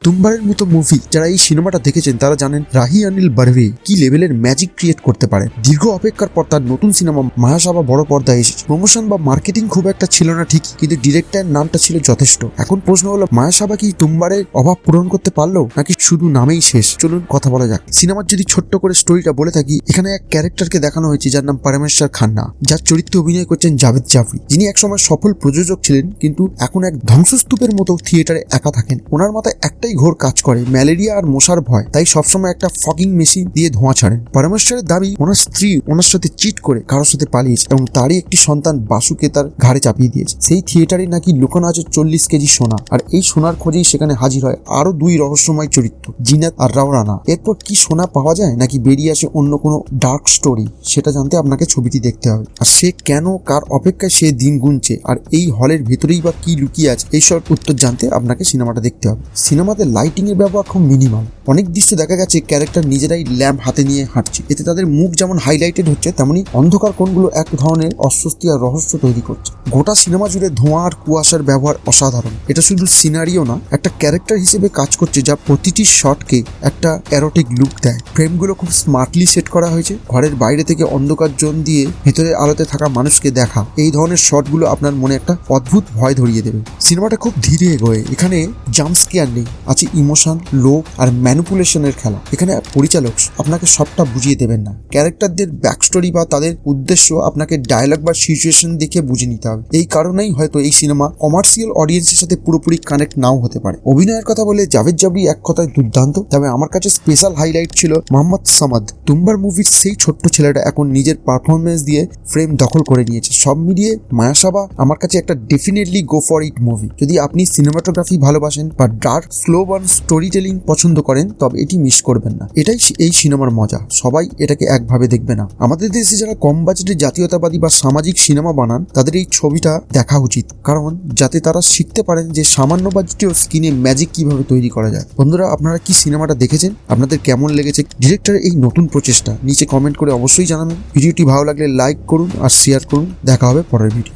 তুম্বারের মতো মুভি যারা এই সিনেমাটা দেখেছেন তারা জানেন রাহি অনিল বারভি কি লেভেলের ম্যাজিক ক্রিয়েট করতে পারে। দীর্ঘ অপেক্ষার পর তার নতুন সিনেমা মায়াসাবা বড় পর্দায় এসেছে। প্রমোশন বা মার্কেটিং খুব একটা ছিল না ঠিকই, কিন্তু ডিরেক্টরের নামটা ছিল যথেষ্ট। এখন প্রশ্ন হলো, মায়াসাবা কি তুম্বারের অভাব পূরণ করতে পারলো নাকি শুধু নামেই শেষ? চলুন কথা বলা যাক। সিনেমার যদি ছোট্ট করে স্টোরিটা বলে থাকি, এখানে এক ক্যারেক্টারকে দেখানো হয়েছে যার নাম পরমেশ্বর খান্না, যার চরিত্রে অভিনয় করছেন জাভেদ জাফরি, যিনি একসময় সফল প্রযোজক ছিলেন কিন্তু এখন এক ধ্বংসস্তূপের মতো থিয়েটারে একা থাকেন। ওনার মাথায় একটাই ঘোর কাজ করে, ম্যালেরিয়া আর মশার ভয়, তাই সবসময় একটা ফগিং মেশিন দিয়ে ধোঁয়া ছাড়েন। পরমেশ্বরের দাবি ওনার স্ত্রী ওনার সাথে চিট করে কারোর সাথে পালিয়েছে এবং তারই একটি সন্তান বাসুকে তার ঘাড়ে চাপিয়ে দিয়েছে। সেই থিয়েটারে নাকি লুকানো আছে 40 কেজি সোনা, আর এই সোনার খোঁজেই সেখানে হাজির হয় আরো দুই রহস্যময় চরিত্র, জিনাত আর রাও রানা। এরপর কি সোনা পাওয়া যায় নাকি বেরিয়ে আসে অন্য কোনো ডার্ক স্টোরি, সেটা জানতে আপনাকে ছবিটি দেখতে হবে। আর সে কেন কার অপেক্ষায় সে দিন গুনছে আর এই হলের ভেতরেই বা কি লুকিয়ে আছে, এইসব উত্তর জানতে আপনাকে সিনেমাটা দেখতে হবে। সিনেমাতে লাইটিং এর ব্যবহার খুব মিনিমাল। অনেক দৃশ্য দেখা গেছে ক্যারেক্টার নিজেরাই ল্যাম্প হাতে নিয়ে হাঁটছে, এতে তাদের মুখ যেমন হাইলাইটেড হচ্ছে তেমনি অন্ধকার কোণগুলো এক ধরনের অস্বস্তি আর রহস্য তৈরি করছে। গোটা সিনেমা জুড়ে ধোঁয়া আর কুয়াশার ব্যবহার অসাধারণ। এটা শুধু সিনারিও না, একটা ক্যারেক্টার হিসেবে কাজ করছে যা প্রতিটি শটকে একটা এরোটিক লুক দেয়। ফ্রেমগুলো খুব স্মার্টলি সেট করা হয়েছে। ঘরের বাইরে থেকে অন্ধকার জোন দিয়ে ভেতরে আলোতে থাকা মানুষকে দেখা, এই ধরনের শটগুলো আপনার মনে একটা অদ্ভুত ভয় ধরিয়ে দেবে। সিনেমাটা খুব ধীরে এগোয়, এখানে জাম্প স্কেয়ার নেই, আছে ইমোশন, লোভ আর ম্যানিপুলেশনের খেলা। এখানে পরিচালক আপনাকে সবটা বুঝিয়ে দেবেন না, ক্যারেক্টারদের ব্যাকস্টোরি বা তাদের উদ্দেশ্য আপনাকে ডায়লগ বা সিচুয়েশন দেখে বুঝে নিতে হবে। এই কারণেই হয়তো এই সিনেমা কমার্শিয়াল অডিয়েন্সের সাথে পুরোপুরি কানেক্ট নাও হতে পারে। অভিনয়ের কথা বলে জাভেদ জাফরি এক কথায় দুর্দান্ত, তবে আমার কাছে স্পেশাল হাইলাইট ছিল মোহাম্মদ সামাদ। তুম্বার মুভির সেই ছোট্ট ছেলেটা এখন নিজের পারফরমেন্স দিয়ে ফ্রেম দখল করে নিয়েছে। সব মিলিয়ে মায়াসাবা আমার কাছে একটা definitely go for it movie. যদি আপনি সিনেমাটোগ্রাফি ভালোবাসেন বা dark slow burn story telling পছন্দ করেন তবে এটি মিস করবেন না। এটাই এই সিনেমার মজা, সবাই এটাকে একভাবে দেখবে না। আমাদের দেশে যারা কম বাজেটের জাতীয়তাবাদী বা সামাজিক সিনেমা বানান তাদের এই ছবিটা দেখা উচিত, কারণ যাতে তারা শিখতে পারেন যে সামান্য বাজেটেও স্ক্রিনে ম্যাজিক কিভাবে তৈরি করা যায়। বন্ধুরা, আপনারা কি সিনেমাটা দেখেছেন? আপনাদের কেমন লেগেছে ডিরেক্টরের এই নতুন প্রচেষ্টা? নিচে কমেন্ট করে অবশ্যই জানাবেন। ভিডিওটি ভালো লাগলে লাইক করুন আর শেয়ার করুন। দেখা হবে পরের ভিডিও।